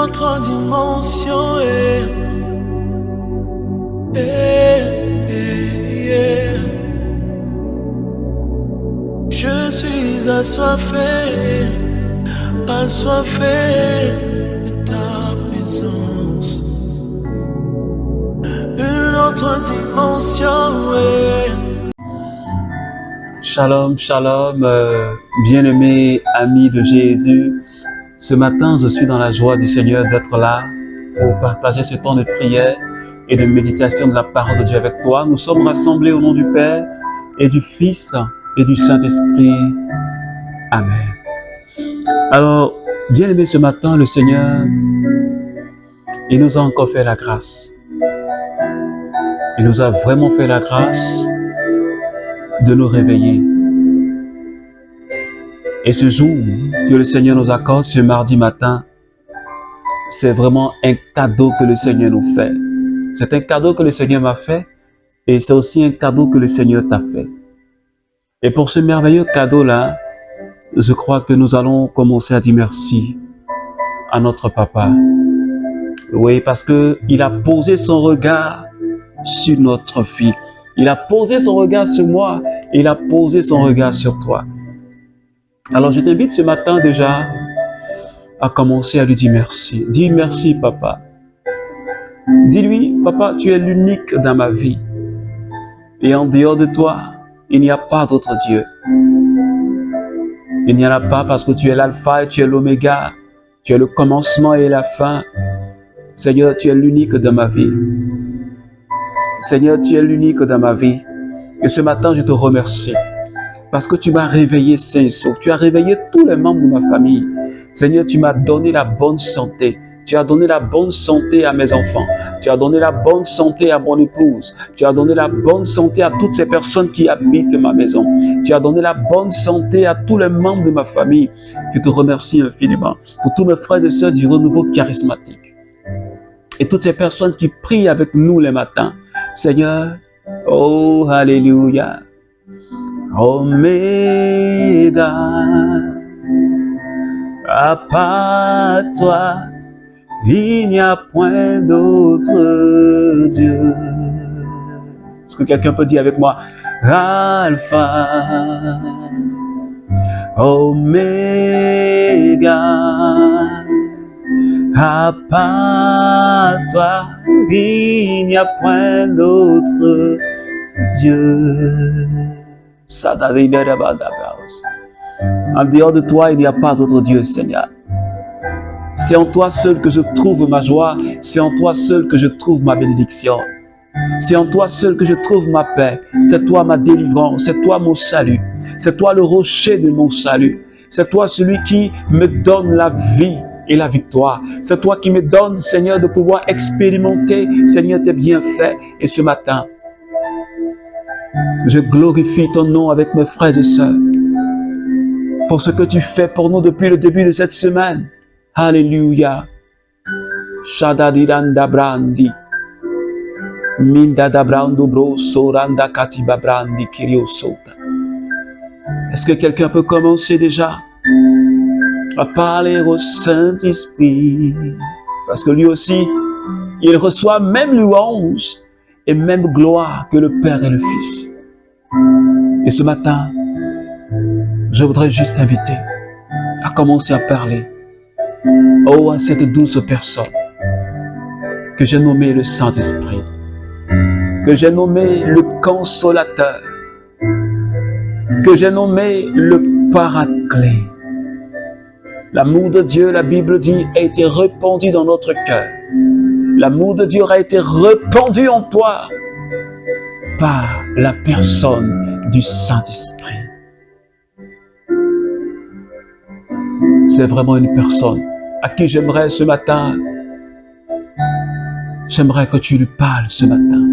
autre dimension. Je suis assoiffé de ta présence. Une autre dimension. Shalom, shalom, bien-aimés amis de Jésus. Ce matin, je suis dans la joie du Seigneur d'être là pour partager ce temps de prière et de méditation de la parole de Dieu avec toi. Nous sommes rassemblés au nom du Père et du Fils et du Saint-Esprit. Amen. Alors, bien-aimés, ce matin, le Seigneur, il nous a encore fait la grâce. Il nous a vraiment fait la grâce de nous réveiller. Et ce jour que le Seigneur nous accorde, ce mardi matin, c'est vraiment un cadeau que le Seigneur nous fait. C'est un cadeau que le Seigneur m'a fait et c'est aussi un cadeau que le Seigneur t'a fait. Et pour ce merveilleux cadeau-là, je crois que nous allons commencer à dire merci à notre Papa. Oui, parce qu'il a posé son regard sur notre vie. Il a posé son regard sur moi, il a posé son regard sur toi. Alors je t'invite ce matin déjà à commencer à lui dire merci. Dis merci Papa. Dis-lui, Papa, tu es l'unique dans ma vie. Et en dehors de toi, il n'y a pas d'autre Dieu. Il n'y en a pas parce que tu es l'alpha et tu es l'oméga. Tu es le commencement et la fin. Seigneur, tu es l'unique dans ma vie. Seigneur, tu es l'unique dans ma vie. Et ce matin, je te remercie. Parce que tu m'as réveillé sain et sauf. Tu as réveillé tous les membres de ma famille. Seigneur, tu m'as donné la bonne santé. Tu as donné la bonne santé à mes enfants. Tu as donné la bonne santé à mon épouse. Tu as donné la bonne santé à toutes ces personnes qui habitent ma maison. Tu as donné la bonne santé à tous les membres de ma famille. Je te remercie infiniment pour tous mes frères et sœurs du renouveau charismatique. Et toutes ces personnes qui prient avec nous les matins. Seigneur, oh, alléluia. Oméga, à part toi, il n'y a point d'autre Dieu. Est-ce que quelqu'un peut dire avec moi, Alpha, Oméga, à part toi, il n'y a point d'autre Dieu. En dehors de toi, il n'y a pas d'autre Dieu, Seigneur. C'est en toi seul que je trouve ma joie. C'est en toi seul que je trouve ma bénédiction. C'est en toi seul que je trouve ma paix. C'est toi ma délivrance. C'est toi mon salut. C'est toi le rocher de mon salut. C'est toi celui qui me donne la vie et la victoire. C'est toi qui me donne, Seigneur, de pouvoir expérimenter, Seigneur, tes bienfaits. Et ce matin, je glorifie ton nom avec mes frères et sœurs pour ce que tu fais pour nous depuis le début de cette semaine. Alléluia. Shadadidanda brandi. Mindada brando bro soranda katiba brandi kiriosota. Est-ce que quelqu'un peut commencer déjà à parler au Saint-Esprit? Parce que lui aussi, il reçoit même louange et même gloire que le Père et le Fils. Et ce matin, je voudrais juste t'inviter à commencer à parler à cette douce personne que j'ai nommée le Saint-Esprit, que j'ai nommé le Consolateur, que j'ai nommé le Paraclet. L'amour de Dieu, la Bible dit, a été répandu dans notre cœur. L'amour de Dieu a été répandu en toi par la personne du Saint-Esprit. C'est vraiment une personne à qui j'aimerais ce matin, j'aimerais que tu lui parles ce matin.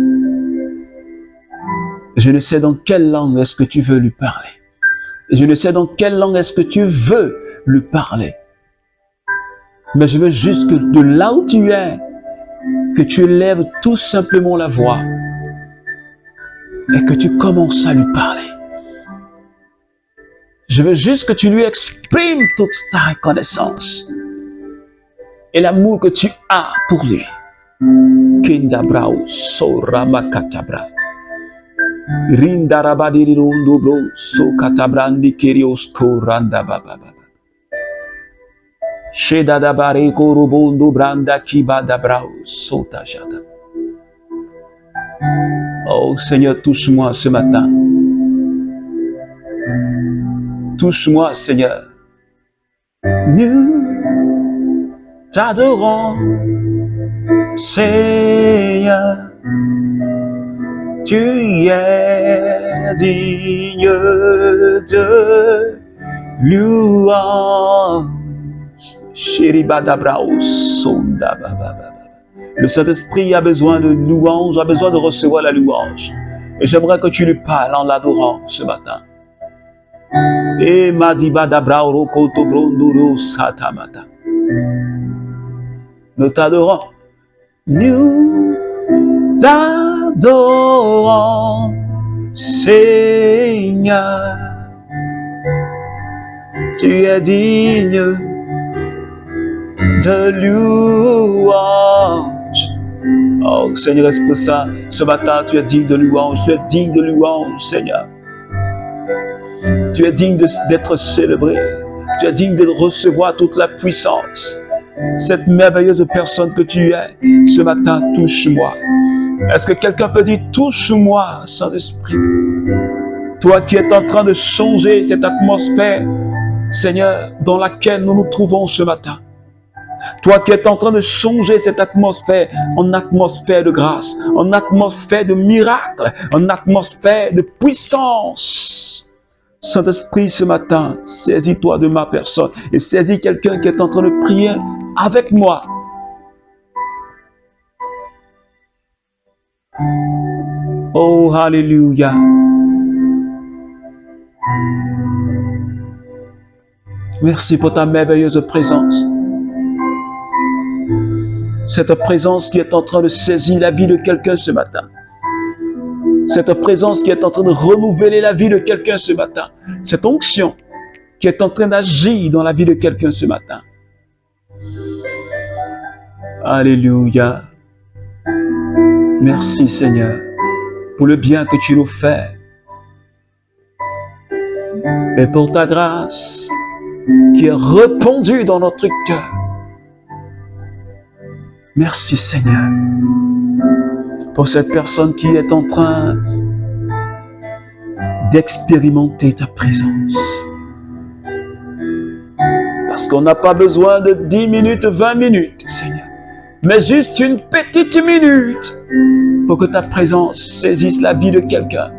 Je ne sais dans quelle langue est-ce que tu veux lui parler. Je ne sais dans quelle langue est-ce que tu veux lui parler. Mais je veux juste que de là où tu es, que tu élèves tout simplement la voix et que tu commences à lui parler. Je veux juste que tu lui exprimes toute ta reconnaissance. et l'amour que tu as pour lui. Kindabrao soramakatabra. Rindarabadirirundobro sokatabrandi kerios koranda baba. Shedadabare korobondo branda kibadabrao sotajada. Oh Seigneur, touche-moi ce matin. Touche-moi, Seigneur. Nous t'adorons, Seigneur. Tu es digne de louange. Shiribadabrao sondabababa. Le Saint-Esprit a besoin de louange, a besoin de recevoir la louange. Et j'aimerais que tu lui parles en l'adorant ce matin. Et madibadabrao kotobrondouro satamata. Nous t'adorons. Nous t'adorons, Seigneur. Tu es digne de louange. Oh Seigneur, est-ce pour ça, ce matin, tu es digne de louange, tu es digne de louange, Seigneur. Tu es digne d'être célébré, tu es digne de recevoir toute la puissance. Cette merveilleuse personne que tu es, ce matin, touche-moi. Est-ce que quelqu'un peut dire, touche-moi, Saint-Esprit? Toi qui es en train de changer cette atmosphère, Seigneur, dans laquelle nous nous trouvons ce matin. Toi qui es en train de changer cette atmosphère en atmosphère de grâce, en atmosphère de miracle, en atmosphère de puissance. Saint-Esprit, ce matin, saisis-toi de ma personne et saisis quelqu'un qui est en train de prier avec moi. Oh, Alléluia. Merci pour ta merveilleuse présence. Cette présence qui est en train de saisir la vie de quelqu'un ce matin. Cette présence qui est en train de renouveler la vie de quelqu'un ce matin. Cette onction qui est en train d'agir dans la vie de quelqu'un ce matin. Alléluia. Merci Seigneur pour le bien que tu nous fais et pour ta grâce qui est répandue dans notre cœur. Merci Seigneur pour cette personne qui est en train d'expérimenter ta présence. Parce qu'on n'a pas besoin de 10 minutes, 20 minutes, Seigneur, mais juste une petite minute pour que ta présence saisisse la vie de quelqu'un.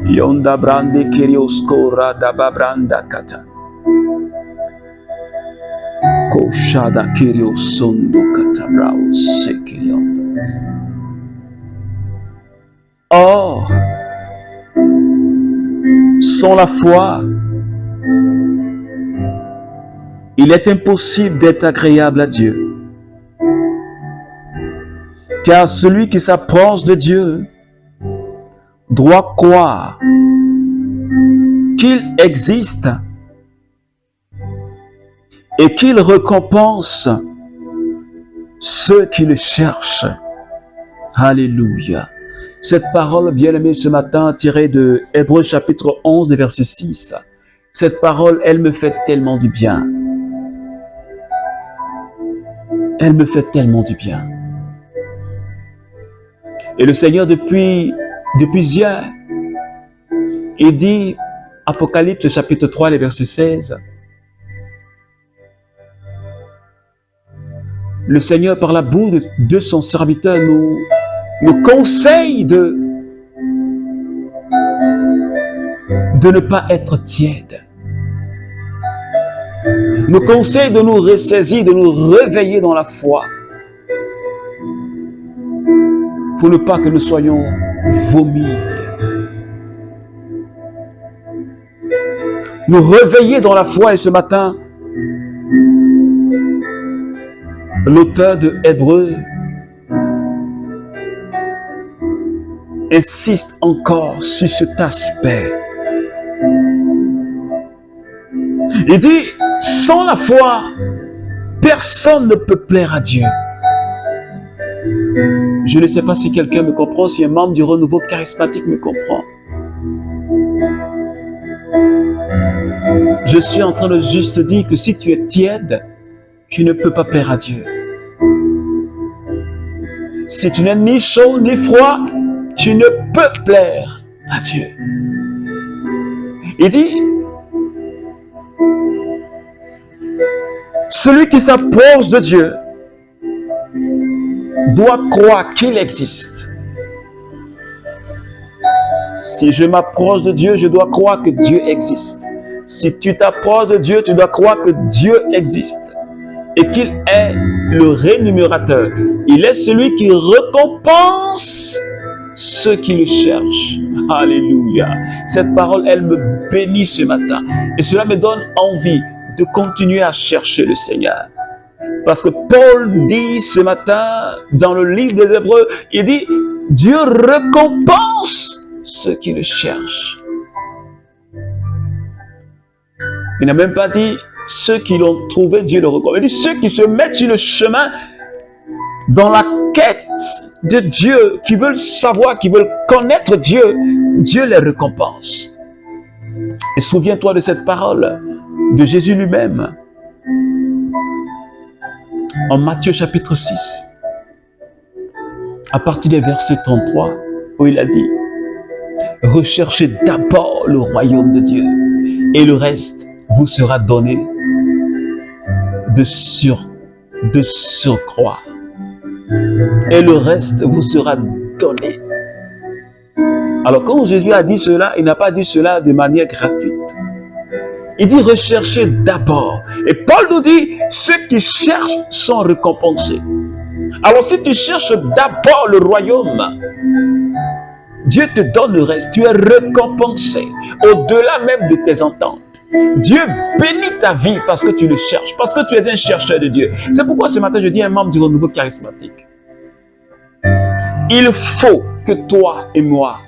Yonda brande kerioskora dababranda kata. Koshada kiriosondo katabrao sekirionda. Or, sans la foi, il est impossible d'être agréable à Dieu. Car celui qui s'approche de Dieu doit croire qu'il existe et qu'il récompense ceux qui le cherchent. Alléluia. Cette parole, bien-aimée, ce matin, tirée de Hébreux chapitre 11, verset 6, cette parole, elle me fait tellement du bien. Elle me fait tellement du bien. Et le Seigneur, depuis hier, il dit, Apocalypse chapitre 3, verset 16, le Seigneur, par la bouche de son serviteur, nous conseille de ne pas être tiède. Nous conseille de nous ressaisir, de nous réveiller dans la foi, pour ne pas que nous soyons vomis. Nous réveiller dans la foi, et ce matin, l'auteur de Hébreux insiste encore sur cet aspect. Il dit, sans la foi, personne Personne ne peut plaire à Dieu. Je ne sais pas si quelqu'un me comprend, si un membre du renouveau charismatique me comprend. Je suis en train de juste dire que si tu es tiède, tu ne peux pas plaire à Dieu. Si tu n'es ni chaud ni froid, tu ne peux plaire à Dieu. Il dit, celui qui s'approche de Dieu doit croire qu'il existe. Si je m'approche de Dieu, je dois croire que Dieu existe. Si tu t'approches de Dieu, tu dois croire que Dieu existe et qu'il est le rémunérateur. Il est celui qui récompense ceux qui le cherchent. Alléluia. Cette parole, elle me bénit ce matin. Et cela me donne envie de continuer à chercher le Seigneur. Parce que Paul dit ce matin, dans le livre des Hébreux, il dit, Dieu récompense ceux qui le cherchent. Il n'a même pas dit ceux qui l'ont trouvé, Dieu le récompense. Il dit ceux qui se mettent sur le chemin dans la quête de Dieu, qui veulent savoir, qui veulent connaître Dieu, Dieu les récompense. Et souviens-toi de cette parole de Jésus lui-même en Matthieu chapitre 6, à partir des versets 33, où il a dit, recherchez d'abord le royaume de Dieu et le reste vous sera donné de surcroît. Et le reste vous sera donné. Alors quand Jésus a dit cela, il n'a pas dit cela de manière gratuite. Il dit recherchez d'abord. Et Paul nous dit, ceux qui cherchent sont récompensés. Alors si tu cherches d'abord le royaume, Dieu te donne le reste. Tu es récompensé au-delà même de tes ententes. Dieu bénit ta vie parce que tu le cherches, parce que tu es un chercheur de Dieu. C'est pourquoi ce matin je dis à un membre du renouveau charismatique, il faut que toi et moi,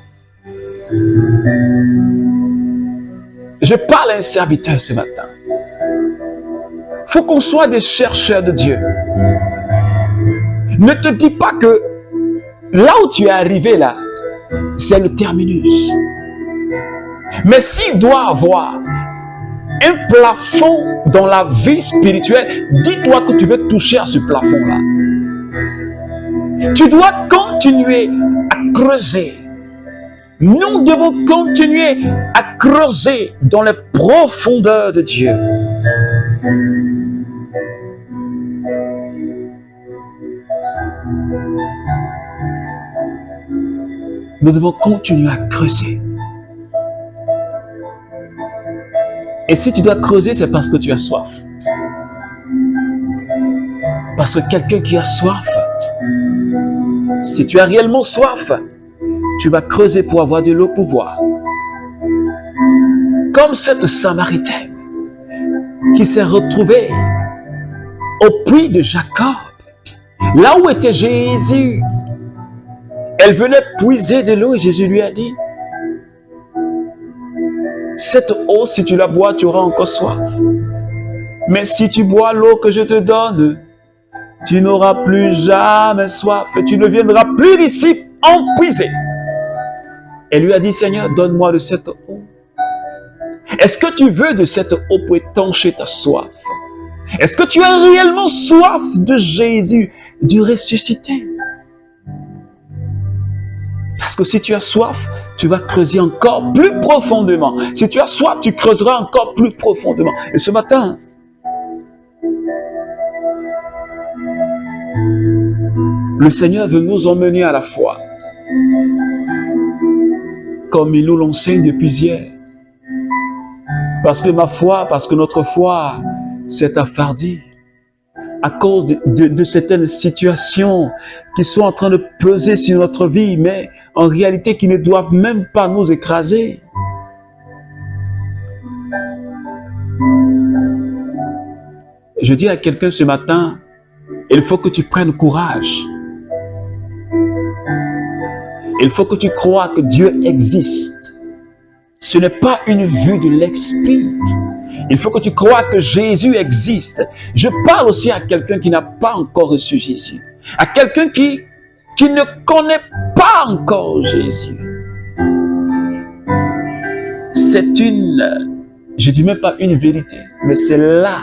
je parle à un serviteur ce matin, il faut qu'on soit des chercheurs de Dieu. Ne te dis pas que là où tu es arrivé là, c'est le terminus. Mais s'il doit avoir un plafond dans la vie spirituelle, dis-toi que tu veux toucher à ce plafond-là. Tu dois continuer à creuser. Nous devons continuer à creuser dans les profondeurs de Dieu. Nous devons continuer à creuser. Et si tu dois creuser, c'est parce que tu as soif. Parce que quelqu'un qui a soif, si tu as réellement soif, tu vas creuser pour avoir de l'eau pour boire. Comme cette Samaritaine qui s'est retrouvée au puits de Jacob, là où était Jésus. Elle venait puiser de l'eau et Jésus lui a dit, cette eau, si tu la bois, tu auras encore soif. Mais si tu bois l'eau que je te donne, tu n'auras plus jamais soif et tu ne viendras plus ici en puiser. Elle lui a dit, Seigneur, donne-moi de cette eau. Est-ce que tu veux de cette eau pour étancher ta soif? Est-ce que tu as réellement soif de Jésus, du ressuscité? Parce que si tu as soif, tu vas creuser encore plus profondément. Si tu as soif, tu creuseras encore plus profondément. Et ce matin, le Seigneur veut nous emmener à la foi, comme il nous l'enseigne depuis hier. Parce que ma foi, parce que notre foi s'est affardie à cause de certaines situations qui sont en train de peser sur notre vie, mais en réalité qui ne doivent même pas nous écraser. Je dis à quelqu'un ce matin, il faut que tu prennes courage. Il faut que tu crois que Dieu existe. Ce n'est pas une vue de l'esprit, Il faut que tu crois que Jésus existe. Je parle aussi à quelqu'un qui n'a pas encore reçu Jésus. À quelqu'un qui ne connaît pas encore Jésus. C'est une, je ne dis même pas une vérité, mais c'est la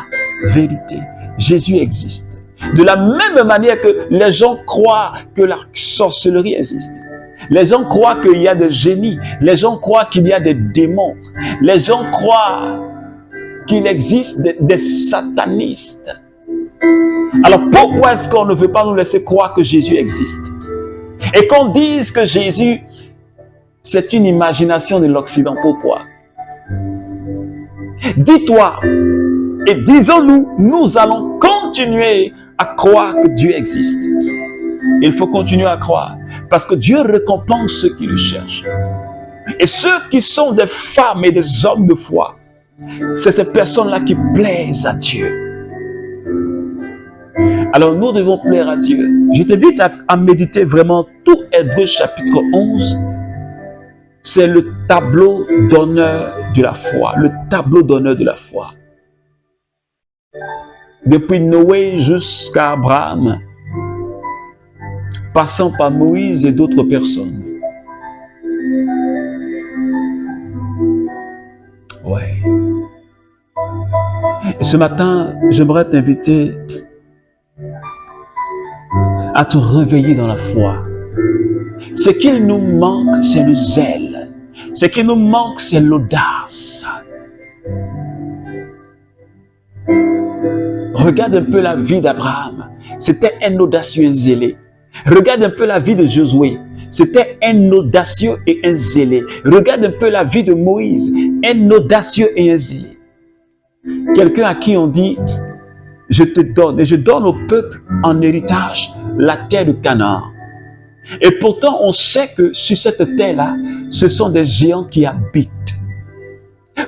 vérité. Jésus existe. De la même manière que les gens croient que la sorcellerie existe. Les gens croient qu'il y a des génies. Les gens croient qu'il y a des démons. Les gens croient qu'il existe des satanistes. Alors pourquoi est-ce qu'on ne veut pas nous laisser croire que Jésus existe? Et qu'on dise que Jésus, c'est une imagination de l'Occident. Pourquoi? Dis-toi et disons-nous, nous allons continuer à croire que Dieu existe. Il faut continuer à croire parce que Dieu récompense ceux qui le cherchent. Et ceux qui sont des femmes et des hommes de foi, c'est ces personnes-là qui plaisent à Dieu. Alors nous devons plaire à Dieu. Je t'invite à méditer vraiment tout Hébreux chapitre 11. C'est le tableau d'honneur de la foi. Le tableau d'honneur de la foi. Depuis Noé jusqu'à Abraham, passant par Moïse et d'autres personnes. Ouais. Et ce matin, j'aimerais t'inviter à te réveiller dans la foi. Ce qu'il nous manque, c'est le zèle. Ce qui nous manque, c'est l'audace. Regarde un peu la vie d'Abraham. C'était un audacieux et zélé. Regarde un peu la vie de Josué. C'était un audacieux et un zélé. Regarde un peu la vie de Moïse. Un audacieux et un zélé. Quelqu'un à qui on dit, je te donne, et je donne au peuple en héritage la terre de Canaan. Et pourtant, on sait que sur cette terre-là, ce sont des géants qui habitent.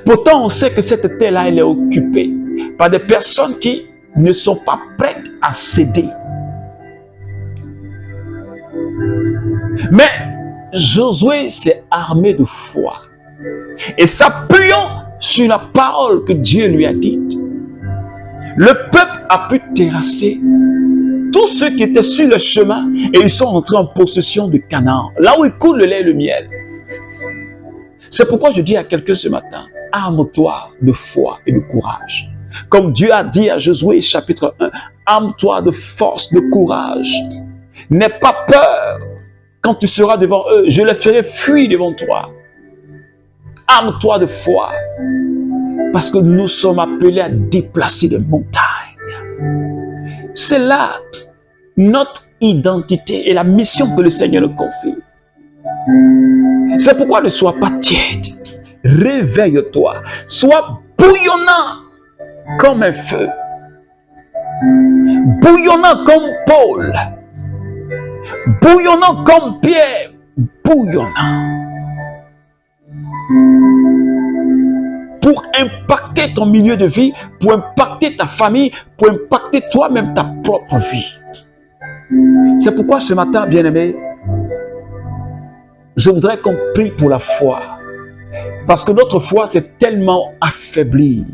Pourtant, on sait que cette terre-là, elle est occupée par des personnes qui ne sont pas prêtes à céder. Mais Josué s'est armé de foi. Et s'appuyant sur la parole que Dieu lui a dite, le peuple a pu terrasser tous ceux qui étaient sur le chemin et ils sont entrés en possession de Canaan, là où il coule le lait et le miel. C'est pourquoi je dis à quelqu'un ce matin, arme-toi de foi et de courage. Comme Dieu a dit à Josué chapitre 1, arme-toi de force, de courage. N'aie pas peur quand tu seras devant eux, je les ferai fuir devant toi. Arme-toi de foi, parce que nous sommes appelés à déplacer des montagnes. C'est là notre identité et la mission que le Seigneur nous confie. C'est pourquoi ne sois pas tiède. Réveille-toi. Sois bouillonnant comme un feu. Bouillonnant comme Paul. Bouillonnant comme Pierre. Bouillonnant. Pour impacter ton milieu de vie, pour impacter ta famille, pour impacter toi-même ta propre vie. C'est pourquoi ce matin, bien-aimé, je voudrais qu'on prie pour la foi. Parce que notre foi s'est tellement affaiblie.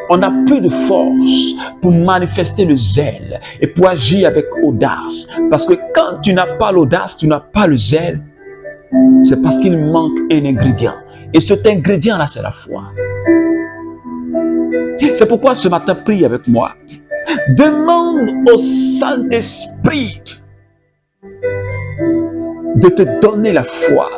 On n'a plus de force pour manifester le zèle et pour agir avec audace. Parce que quand tu n'as pas l'audace, tu n'as pas le zèle, c'est parce qu'il manque un ingrédient. Et cet ingrédient-là, c'est la foi. C'est pourquoi ce matin, prie avec moi. Demande au Saint-Esprit de te donner la foi.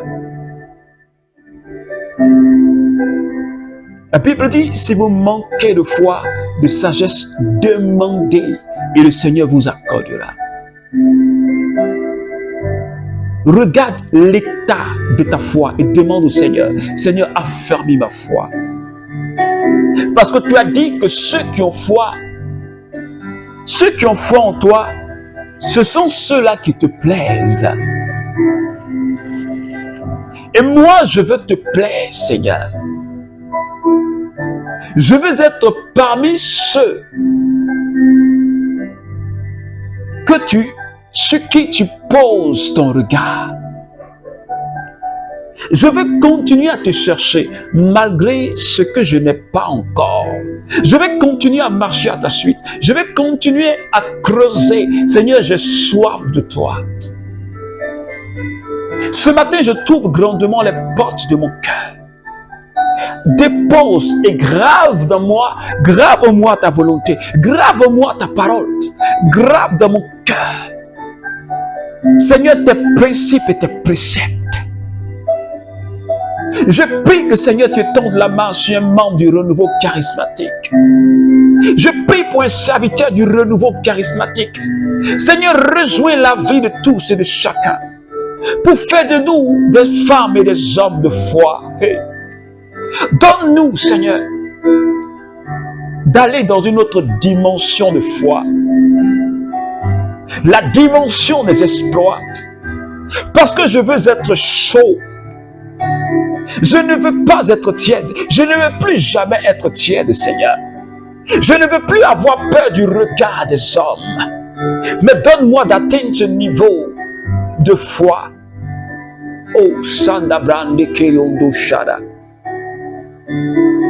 La Bible dit, si vous manquez de foi, de sagesse, demandez et le Seigneur vous accordera. Regarde l'état de ta foi et demande au Seigneur, Seigneur, affermis ma foi. Parce que tu as dit que ceux qui ont foi en toi, ce sont ceux-là qui te plaisent. Et moi, je veux te plaire, Seigneur. Je veux être parmi ceux sur qui tu poses ton regard. Je veux continuer à te chercher malgré ce que je n'ai pas encore. Je vais continuer à marcher à ta suite. Je vais continuer à creuser. Seigneur, j'ai soif de toi. Ce matin, je t'ouvre grandement les portes de mon cœur. Dépose et grave dans moi, grave en moi ta volonté, grave en moi ta parole, grave dans mon cœur. Seigneur, tes principes et tes préceptes. Je prie que Seigneur, tu étendes la main sur un membre du renouveau charismatique. Je prie pour un serviteur du renouveau charismatique. Seigneur, rejoins la vie de tous et de chacun pour faire de nous des femmes et des hommes de foi. Hey. Donne-nous, Seigneur, d'aller dans une autre dimension de foi. La dimension des exploits. Parce que je veux être chaud. Je ne veux pas être tiède. Je ne veux plus jamais être tiède, Seigneur. Je ne veux plus avoir peur du regard des hommes. Mais donne-moi d'atteindre ce niveau de foi. Oh, Sanda Brande Keriondo Shada.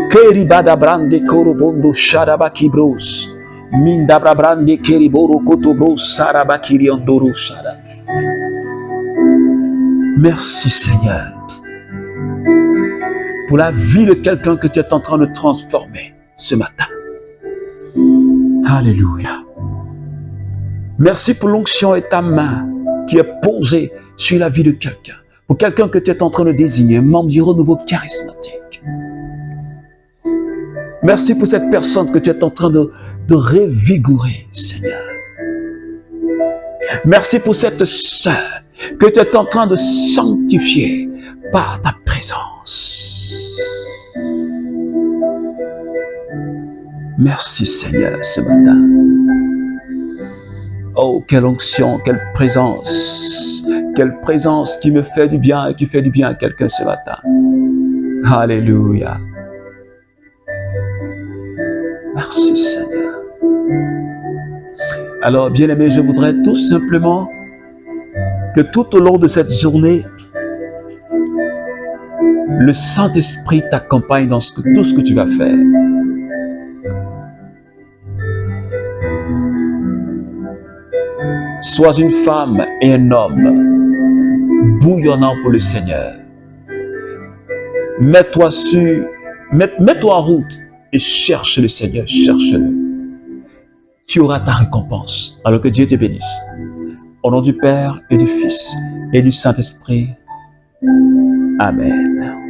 Keribada Brande Korobondo Shada Bakibros. Mindabra Brande Keriboro Kotobro Sarabakiri Andoro Shada. Merci, Seigneur, pour la vie de quelqu'un que tu es en train de transformer ce matin. Alléluia. Merci pour l'onction et ta main qui est posée sur la vie de quelqu'un. Pour quelqu'un que tu es en train de désigner, un membre du renouveau charismatique. Merci pour cette personne que tu es en train de revigorer, Seigneur. Merci pour cette sœur que tu es en train de sanctifier par ta présence. Merci, Seigneur, ce matin. Oh, quelle onction, quelle présence qui me fait du bien et qui fait du bien à quelqu'un ce matin. Alléluia. Merci, Seigneur. Alors, bien-aimés, je voudrais tout simplement que tout au long de cette journée, le Saint-Esprit t'accompagne dans tout ce que tu vas faire. Sois une femme et un homme bouillonnant pour le Seigneur. Mets-toi en route et cherche le Seigneur, cherche-le. Tu auras ta récompense. Alors que Dieu te bénisse. Au nom du Père et du Fils et du Saint-Esprit. Amen.